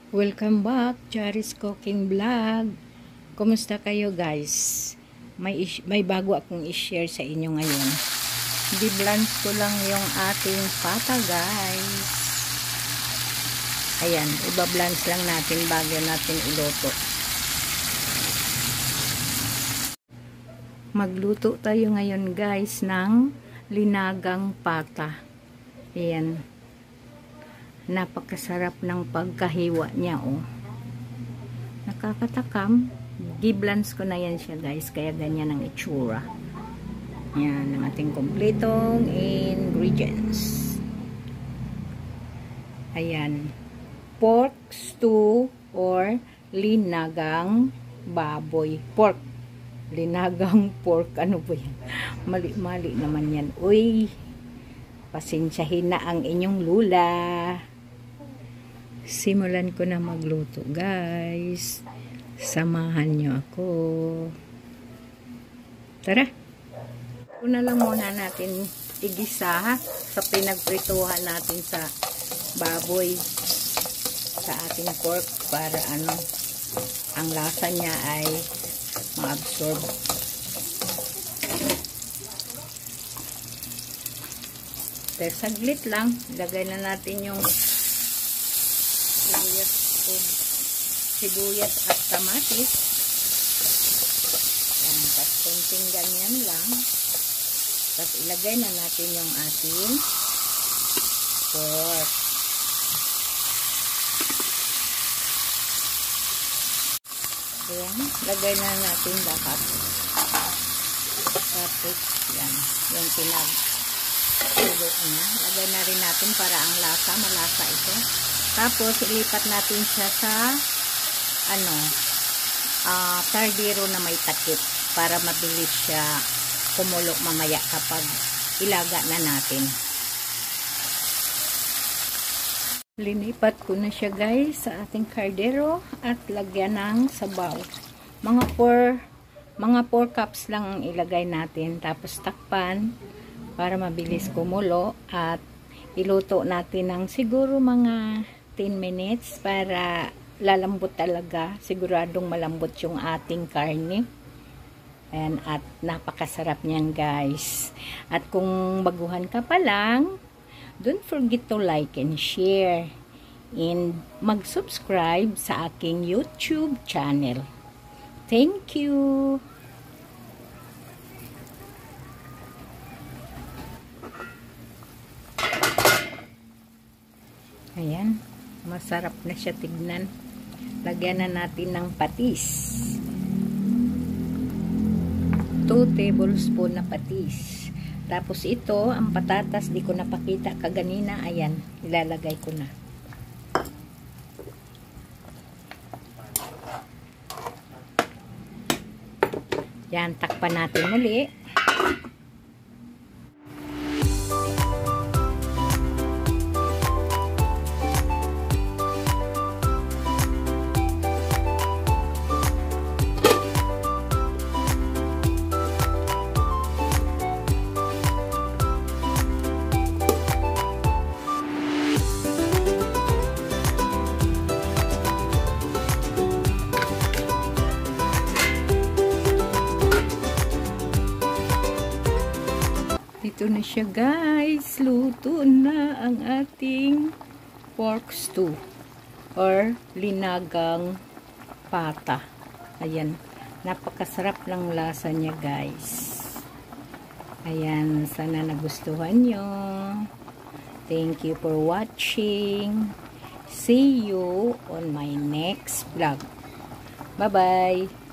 Welcome back, Charis Cooking Vlog. Kumusta kayo guys? May bago akong i-share sa inyo ngayon. Di-blanch ko lang yung ating pata guys. Ayan, iba-blanch lang natin bago natin iluto. Magluto tayo ngayon guys ng linagang pata. Ayan. Napakasarap ng pagkahiwa niya, oh. Nakakatakam. Giblans ko na yan siya, guys. Kaya ganyan ang itsura. Yan, ang ating kompletong ingredients. Ayan. Pork stew or linagang baboy. Pork. Linagang pork. Ano po yan? Mali-mali naman yan. Uy! Pasensyahin na ang inyong lula. Simulan ko na magluto guys. Samahan nyo ako. Tara. Una lang muna natin igisa sa pinagprituhan natin sa baboy, sa ating pork, para ang lasa niya ay ma-absorb. Pero saglit lang, lagay na natin yung sibuyas at kamatis. Yan, tapos kunting ganyan lang. Tapos ilagay na natin yung ating pork. Ayan, lagay na natin lahat. Tapos, yan, yung tulo niya. Lagay na rin natin para ang lasa, malasa ito. Tapos, ilipat natin siya sa kardero na may takip para mabilis siya kumulo mamaya kapag ilaga na natin. Linipat ko na siya guys sa ating kardero at lagyan ng sabaw. Mga 4 cups lang ang ilagay natin, tapos takpan para mabilis kumulo at iluto natin ng siguro mga 10 minutes para lalambot talaga. Siguradong malambot yung ating karne. Ayan, at napakasarap niyan guys. At kung baguhan ka pa lang, don't forget to like and share and mag-subscribe sa aking YouTube channel. Thank you! Ayan, masarap na siya tignan. Lagyan na natin ng patis. 2 tablespoon na patis. Tapos ito, ang patatas, di ko napakita kaganina. Ayan, ilalagay ko na. Yan, takpan natin muli. Ito na siya guys. Luto na ang ating pork stew or linagang pata. Ayan. Napakasarap ng lasa niya guys. Ayan. Sana nagustuhan nyo. Thank you for watching. See you on my next vlog. Bye bye.